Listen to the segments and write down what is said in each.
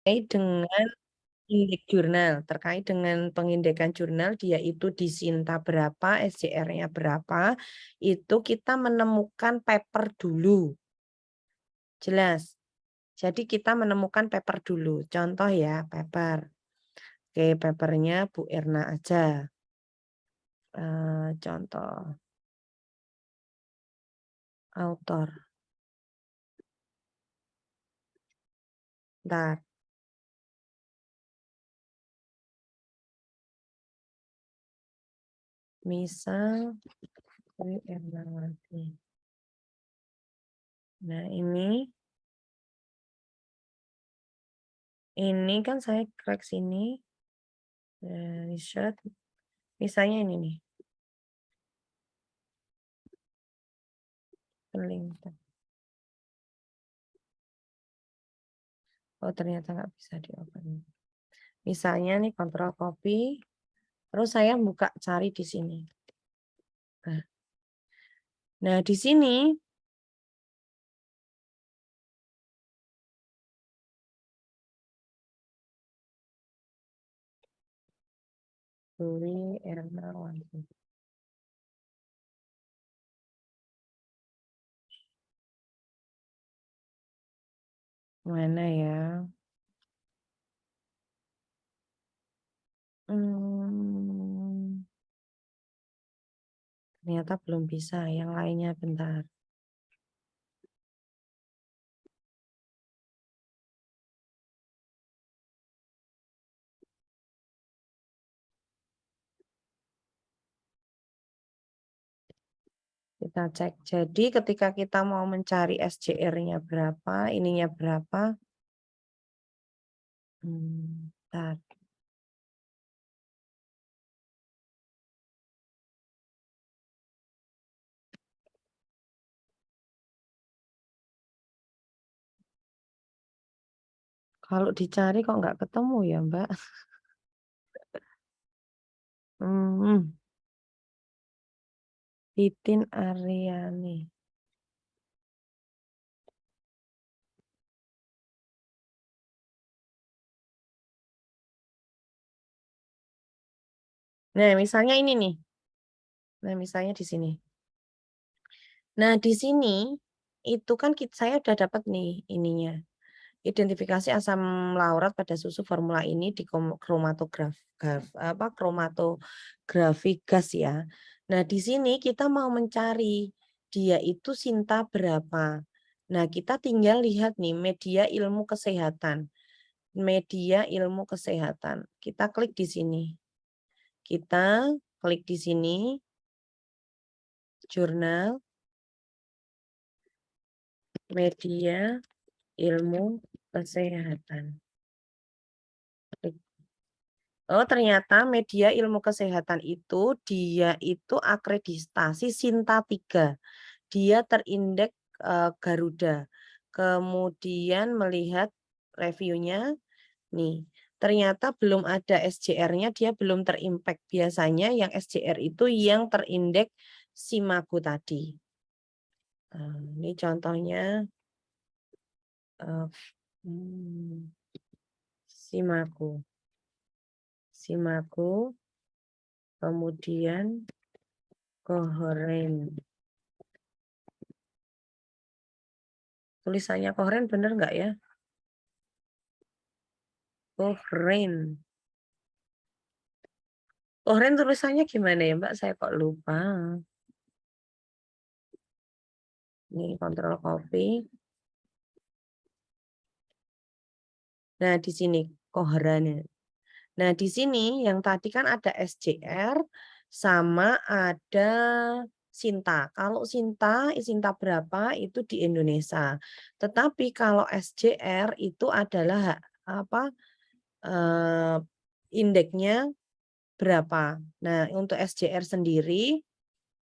Terkait dengan indeks jurnal, terkait dengan pengindekan jurnal, dia itu di Sinta berapa, SJR-nya berapa, itu kita menemukan paper dulu. Jelas. Jadi kita menemukan paper dulu. Contoh ya, paper. Oke, papernya Bu Erna aja. Contoh. Autor. Ntar. Misal Bu Ernawati. Nah, ini kan saya crack sini. Research. Misalnya ini nih. Link. Oh, ternyata nggak bisa di-open. Misalnya nih, kontrol copy. Terus saya buka cari di sini. Nah, di sini Dwi Ernawati. Mana ya? Ternyata belum bisa. Yang lainnya bentar. Kita cek. Jadi ketika kita mau mencari SJR-nya berapa, ininya berapa. Bentar. Kalau dicari kok nggak ketemu ya, Mbak? Titin Aryani. Nah, misalnya ini nih. Nah, misalnya di sini. Nah, di sini itu kan saya udah dapat nih ininya. Identifikasi asam laurat pada susu formula ini di kromatografi gas ya. Nah, di sini kita mau mencari dia itu Sinta berapa. Nah, kita tinggal lihat nih media ilmu kesehatan. Media ilmu kesehatan. Kita klik di sini. Kita klik di sini. Jurnal media ilmu kesehatan. Oh, ternyata media ilmu kesehatan itu dia itu akreditasi Sinta 3. Dia terindeks Garuda. Kemudian melihat reviewnya nih. Ternyata belum ada SJR-nya, dia belum terimpact. Biasanya yang SJR itu yang terindeks Simago tadi. Ini contohnya Simago. Simago, kemudian Kohoren. Tulisannya Kohoren bener nggak ya? Kohoren. Kohoren tulisannya gimana ya Mbak? Saya kok lupa. Ini kontrol copy. Nah, di sini Kohoren. Nah, di sini yang tadi kan ada SJR sama ada Sinta. Kalau Sinta berapa itu di Indonesia. Tetapi kalau SJR itu adalah apa? Indeksnya berapa. Nah, untuk SJR sendiri,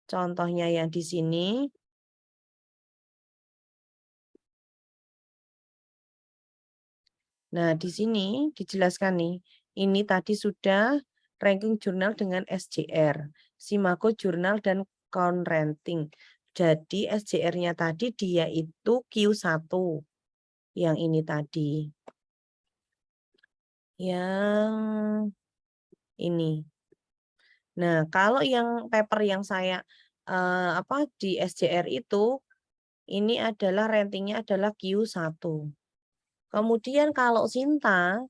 contohnya yang di sini. Nah, di sini dijelaskan nih, ini tadi sudah ranking jurnal dengan SJR, Simago jurnal dan Conranting. Jadi SJR-nya tadi dia itu Q1, yang ini tadi. yang ini. Nah, kalau yang paper yang saya di SJR itu, ini adalah ratingnya adalah Q1. Kemudian kalau Sinta,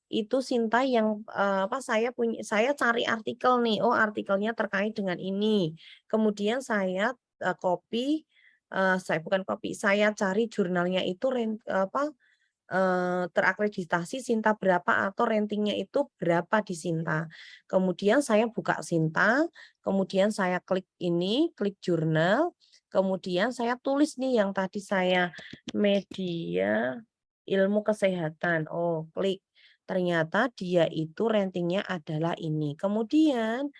itu Sinta yang saya cari artikel nih, oh artikelnya terkait dengan ini. Kemudian saya saya cari jurnalnya itu terakreditasi Sinta berapa atau ratingnya itu berapa di Sinta. Kemudian saya buka Sinta, kemudian saya klik ini, klik jurnal, kemudian saya tulis nih yang tadi saya media ilmu kesehatan. Oh, klik. Ternyata dia itu ratingnya adalah ini. Kemudian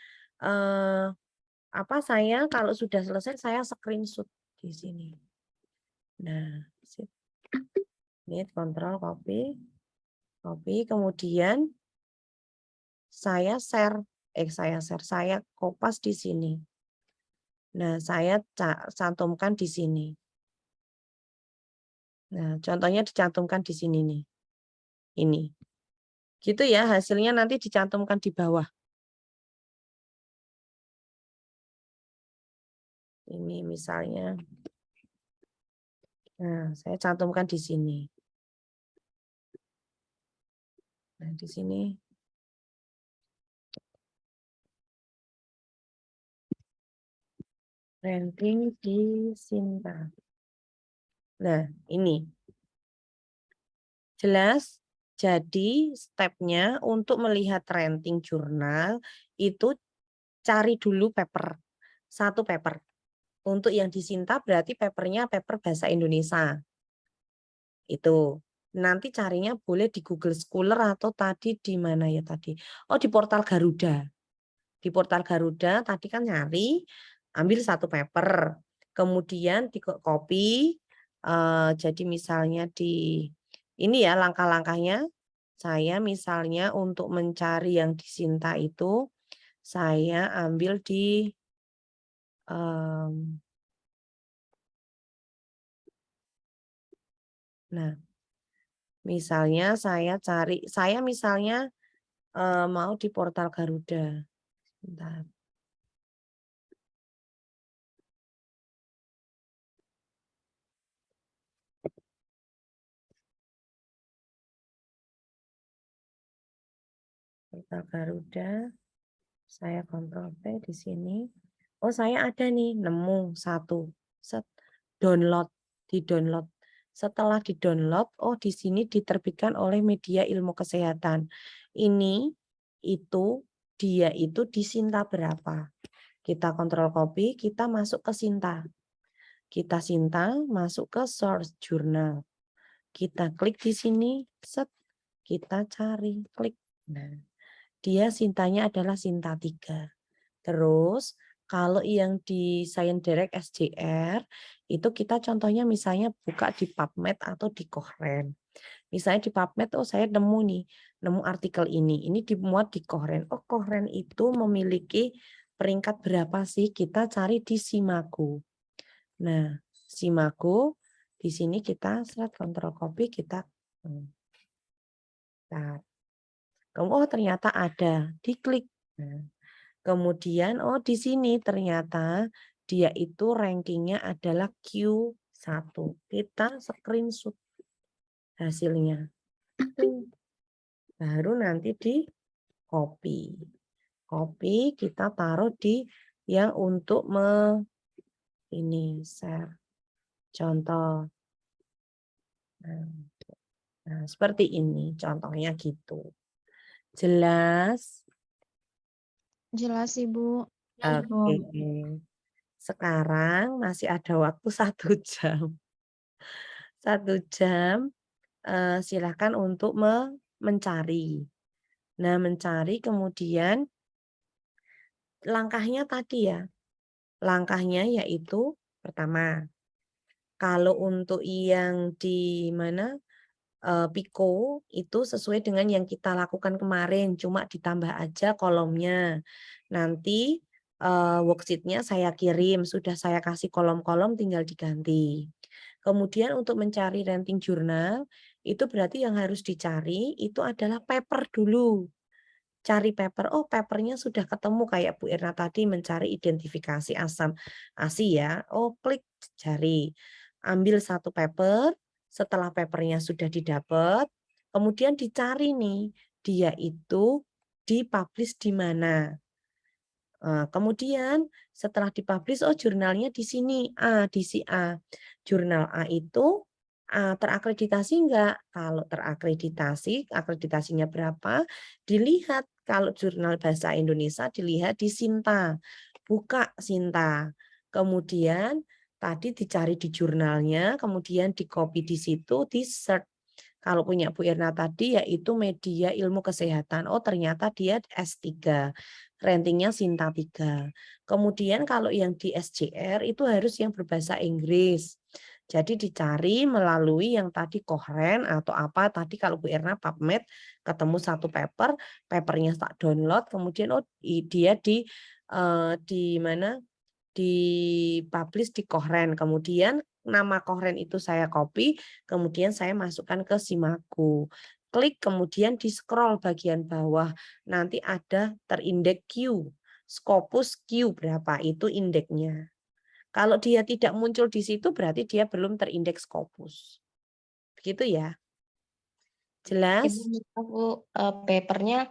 saya kalau sudah selesai saya screenshot di sini. Nah, ini kontrol copy. Kemudian saya saya kopas di sini. Nah, saya cantumkan di sini. Nah, contohnya dicantumkan di sini nih. Ini. Gitu ya, hasilnya nanti dicantumkan di bawah. Ini misalnya. Nah, saya cantumkan di sini. Nah, di sini. Ranking di Sinta. Nah, ini. Jelas? Jadi, stepnya untuk melihat ranking jurnal, itu cari dulu paper. Satu paper. Untuk yang di Sinta berarti papernya paper bahasa Indonesia. Itu. Nanti carinya boleh di Google Scholar atau tadi di mana ya tadi? Oh, di portal Garuda. Di portal Garuda tadi kan nyari, ambil satu paper. Kemudian di copy, jadi misalnya di ini ya langkah-langkahnya. Saya misalnya untuk mencari yang di Sinta itu, saya ambil di nah, misalnya saya misalnya mau di portal Garuda. Bentar. Portal Garuda, saya kontrol V di sini. Oh, saya ada nih, nemu satu. Download, di-download. Setelah di-download, oh di sini diterbitkan oleh media ilmu kesehatan. Ini, itu, dia itu di Sinta berapa. Kita kontrol copy, kita masuk ke Sinta. Kita Sinta, masuk ke source journal. Kita klik di sini, set, kita cari, klik. Nah, dia Sintanya adalah Sinta 3. Terus kalau yang di Science Direct SJR itu kita contohnya misalnya buka di PubMed atau di Cochrane. Misalnya di PubMed, oh saya nemu artikel ini. Ini dimuat di Cochrane. Oh Cochrane itu memiliki peringkat berapa sih? Kita cari di Simago. Nah, Simago di sini kita kontrol copy kita. Nah, oh ternyata ada, diklik. Nah, kemudian, oh di sini ternyata dia itu rankingnya adalah Q1. Kita screenshot hasilnya. Baru nanti di copy. Copy kita taruh di yang untuk ini share. Contoh. Nah, seperti ini contohnya gitu. Jelas? Jelas, Ibu. Oke. Sekarang masih ada waktu 1 jam. 1 jam, silakan untuk mencari. Nah, mencari kemudian langkahnya tadi ya. Langkahnya yaitu pertama, kalau untuk yang di mana Pico itu sesuai dengan yang kita lakukan kemarin, cuma ditambah aja kolomnya. Nanti worksheet-nya saya kirim, sudah saya kasih kolom-kolom tinggal diganti. Kemudian untuk mencari ranting jurnal, itu berarti yang harus dicari itu adalah paper dulu. Cari paper, oh papernya sudah ketemu kayak Bu Erna tadi mencari identifikasi asam ASI ya. Oh klik cari. Ambil satu paper, setelah papernya sudah didapat, kemudian dicari nih, dia itu dipublish di mana. Kemudian setelah dipublish, oh jurnalnya di sini, A, di si A. Jurnal A itu terakreditasi enggak? Kalau terakreditasi, akreditasinya berapa? Dilihat. Kalau jurnal bahasa Indonesia dilihat di Sinta. Buka Sinta. Kemudian tadi dicari di jurnalnya, kemudian di copy di situ, di search. Kalau punya Bu Irna tadi yaitu media ilmu kesehatan. Oh ternyata dia S3. Rankingnya Sinta 3. Kemudian kalau yang di SJR itu harus yang berbahasa Inggris. Jadi dicari melalui yang tadi Kohren atau apa tadi kalau Bu Irna PubMed ketemu satu paper, papernya tak download, kemudian oh dia di mana dipublish di Kohren. Kemudian nama Kohren itu saya copy, kemudian saya masukkan ke Simaku. Klik kemudian di scroll bagian bawah, nanti ada terindeks Q. Scopus Q berapa itu indeksnya. Kalau dia tidak muncul di situ berarti dia belum terindeks Scopus. Begitu ya. Ibu Jelas? minta Bu, papernya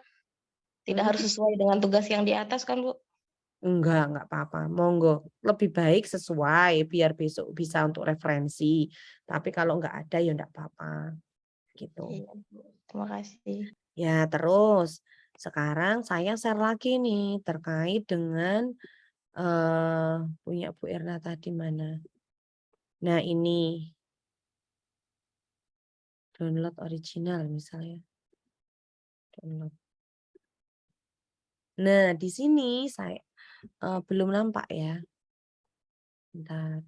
tidak Hmm? harus sesuai dengan tugas yang di atas kan Bu? Enggak apa-apa. Monggo. Lebih baik sesuai biar besok bisa untuk referensi. Tapi kalau enggak ada ya enggak apa-apa. Gitu. Iya Bu, terima kasih. Ya, terus sekarang saya share lagi nih terkait dengan punya Bu Erna tadi mana. Nah, ini download original misalnya. Download. Nah, di sini saya belum nampak ya. Bentar.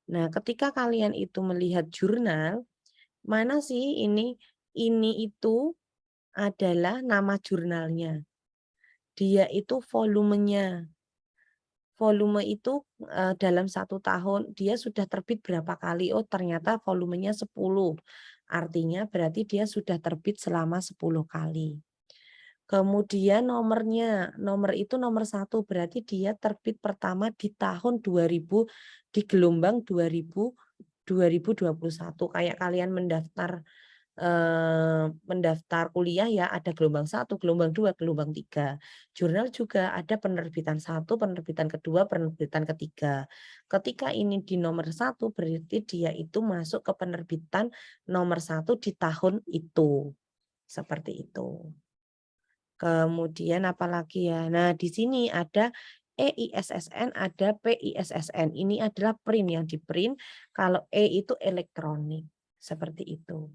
Nah, ketika kalian itu melihat jurnal, mana sih ini? Ini itu adalah nama jurnalnya. Dia itu volumenya. Volume itu dalam 1 tahun dia sudah terbit berapa kali? Oh ternyata volumenya 10. Artinya berarti dia sudah terbit selama 10 kali. Kemudian nomornya, nomor itu nomor 1 berarti dia terbit pertama di tahun 2000 di gelombang 2021 kayak kalian mendaftar kuliah ya ada gelombang 1, gelombang 2, gelombang 3. Jurnal juga ada penerbitan 1, penerbitan kedua, penerbitan ketiga. Ketika ini di nomor 1 berarti dia itu masuk ke penerbitan nomor 1 di tahun itu. Seperti itu. Kemudian apalagi ya? Nah, di sini ada EISSN, ada PISSN. Ini adalah print yang di-print. Kalau E itu elektronik. Seperti itu.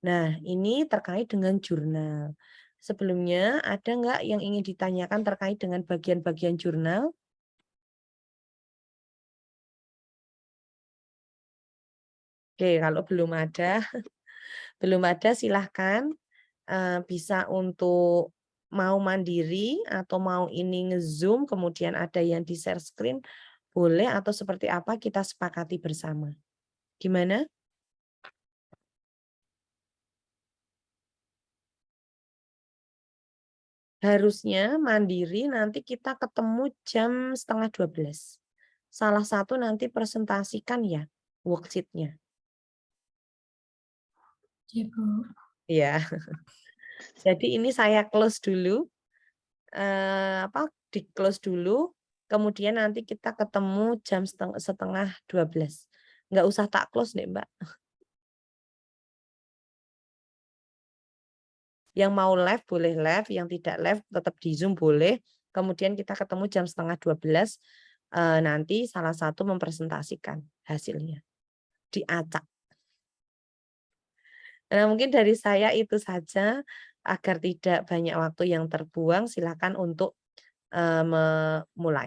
Nah, ini terkait dengan jurnal. Sebelumnya, ada nggak yang ingin ditanyakan terkait dengan bagian-bagian jurnal? Oke, kalau belum ada silahkan bisa untuk mau mandiri atau mau ini nge-zoom, kemudian ada yang di share screen, boleh atau seperti apa kita sepakati bersama. Gimana? Harusnya mandiri nanti kita ketemu jam setengah 12. Salah satu nanti presentasikan ya worksheet-nya. Iya, Bu. Ya, jadi ini saya close dulu, di close dulu, kemudian nanti kita ketemu jam setengah 12. Nggak usah tak close deh Mbak. Yang mau live boleh live, yang tidak live tetap di Zoom boleh. Kemudian kita ketemu jam setengah 12, nanti salah satu mempresentasikan hasilnya, diacak. Nah, mungkin dari saya itu saja, agar tidak banyak waktu yang terbuang, silakan untuk memulai.